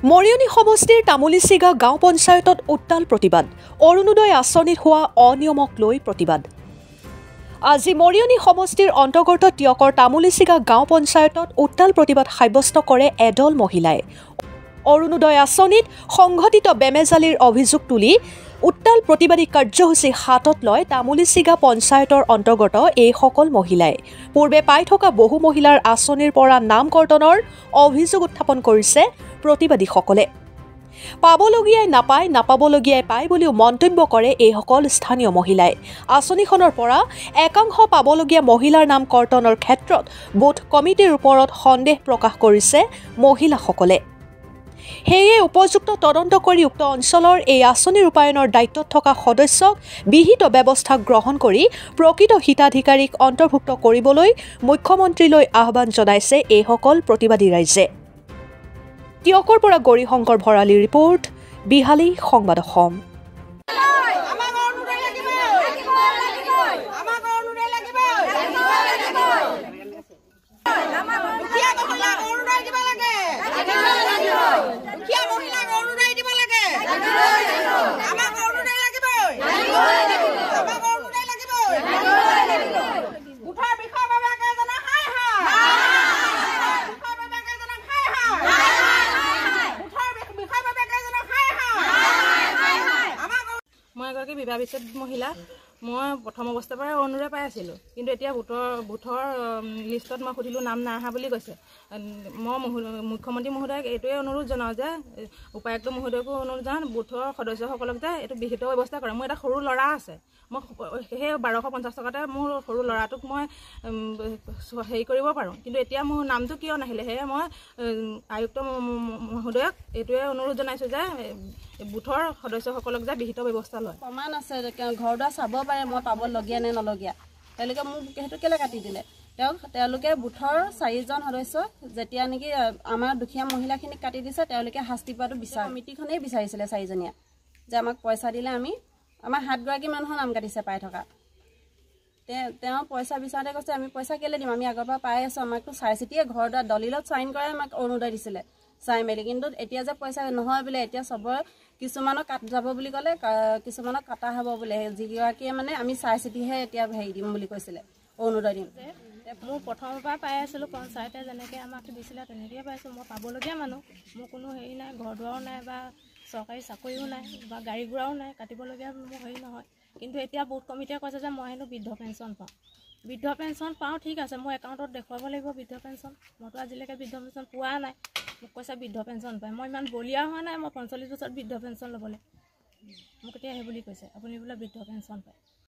মৰিয়নি সমষ্টিৰ তামুলীচিগা গাঁও পঞ্চায়তত উত্তাল প্ৰতিবাদ অৰুণোদয় আঁচনিত হোৱা অনিয়মক লৈ প্ৰতিবাদ আজি মৰিয়নি সমষ্টিৰ অন্তৰ্গত টিয়কৰ তামুলীচিগা গাঁও পঞ্চায়তত উত্তাল প্ৰতিবাদ সাব্যস্ত কৰে এদল মহিলাই অৰুণোদয় আঁচনিত সংঘটিত বেমেজালিৰ অভিযোগ তুলি উত্তাল প্ৰতিবাদী কাৰ্যসূচী হাতত লয় তামুলীচিগা পঞ্চায়তৰ অন্তৰ্গত এই সকল মহিলাই পূৰ্বে পাই থকা বহু মহিলাৰ আঁচনিৰ পৰা নাম কৰ্তনৰ অভিযোগ উত্থাপন কৰিছে প্ৰতিবাদীসকলে পাবলগীয়াই নাপায় নাপাবলগীয়াই পায় বুলিও মন্তব্য কৰে এই সকল স্থানীয় মহিলাই আঁচনিখনৰ পৰা একাংশ পাবলগীয়া মহিলাৰ নাম কৰ্তনৰ ক্ষেত্ৰত বুথ কমিটিৰ ওপৰত সন্দেহ প্ৰকাশ কৰিছে মহিলাসকলে সেয়ে উপযুক্ত তদন্ত কৰি উক্ত অঞ্চলৰ এই আঁচনি ৰূপায়ণৰ দায়িত্বত থকা সদস্যক বিহিত ব্যৱস্থা গ্ৰহণ কৰি প্ৰকৃত হিতাধিকাৰীক অন্তৰ্ভুক্ত কৰিবলৈ মুখ্যমন্ত্ৰীলৈ আহ্বান জনাইছে এই সকল প্ৰতিবাদী ৰাইজে টিয়কৰ পৰা গৌৰী শংকৰ ভৰালীৰ ৰিপৰ্ট বিহালী সংবাদ অসম বিবাহ বিচ্ছেদ মহিলা মই প্ৰথম অৱস্থাৰ পৰা অৰুণোদয় পাই আছিলোঁ কিন্তু এতিয়া বুথৰ লিষ্টত মই সুধিলোঁ নাম নাই অহা বুলি কৈছে মই মুখ্যমন্ত্ৰী মহোদয়ক এইটোৱে অনুৰোধ জনাওঁ যে উপায়ুক্ত মহোদয়কো অনুৰোধ জনাওঁ বুথৰ সদস্যসকলক যে এইটো বিহিত ব্যৱস্থা কৰে মোৰ এটা সৰু ল'ৰা আছে মই সেই 1250 টকাতে মোৰ সৰু ল'ৰাটোক মই হেৰি কৰিব পাৰোঁ কিন্তু এতিয়া মোৰ নামটো কিয় নাহিলে সেয়ে মই আয়ুক্ত মহোদয়ক এইটোৱে অনুৰোধ জনাইছোঁ যে বুথৰ সদস্যসকলক যে বিহিত ব্যৱস্থা লয় প্ৰমাণ আছে ঘৰ দুৱাৰ চাব পাৰে মই পাবলগীয়া নে নলগীয়া তেওঁলোকে মোক সেইটো কেলে কাটি দিলে তেওঁলোকে বুথৰ 4জন সদস্য যেতিয়া নেকি আমাৰ দুখীয়া মহিলাখিনিক কাটি দিছে তেওঁলোকে শাস্তি পোৱাটো বিচাৰ কমিটিখনেই বিচাৰিছিলে 4জনীয়া যে আমাক পইচা দিলে আমি আমাৰ 7গৰাকী মানুহৰ নাম কাটিছে পাই থকা তেওঁ পইচা বিচাৰতে কৈছে আমি পইচা কেলে দিম আমি আগৰ পৰা পাই আছোঁ আমাকতো চাই চিতিয়ে ঘৰ দুৱাৰ দলিলত চাইন কৰে আমাক অৰুণোদয় দিছিলে চাই মেলি কিন্তু এতিয়া যে পইচা নহয় বোলে এতিয়া চবৰে কিছুমানক কাট যাব বুলি ক'লে কিছুমানক কাটা হ'ব বোলে যিগৰাকীয়ে মানে আমি চাই চিতিহে এতিয়া হেৰি দিম বুলি কৈছিলে অৰুণোদয় দিম মোৰ প্ৰথমৰ পৰা পাই আছিলোঁ পঞ্চায়তে যেনেকৈ আমাক দিছিলে তেনেকৈ পাইছোঁ মই পাবলগীয়া মানুহ মোৰ কোনো হেৰি নাই ঘৰ দুৱাৰো নাই বা চৰকাৰী চাকৰিও নাই বা গাড়ী ঘোঁৰাও নাই কাটিবলগীয়া মোৰ হেৰি নহয় কিন্তু এতিয়া বুথ কমিটিয়ে কৈছে যে মই হেনো বৃদ্ধ পেঞ্চন পাওঁ ঠিক আছে মই একাউণ্টত দেখুৱাব লাগিব বৃদ্ধ পেঞ্চন মইতো আজিলৈকে বৃদ্ধ পেঞ্চন পোৱা নাই মোক কৈছে বৃদ্ধ পেঞ্চন পায় মই ইমান বলীয়া হোৱা নাই মই 45 বছৰত বৃদ্ধ পেঞ্চন ল'বলৈ মোক এতিয়া সেই বুলি কৈছে আপুনি বোলে বৃদ্ধ পেঞ্চন পায়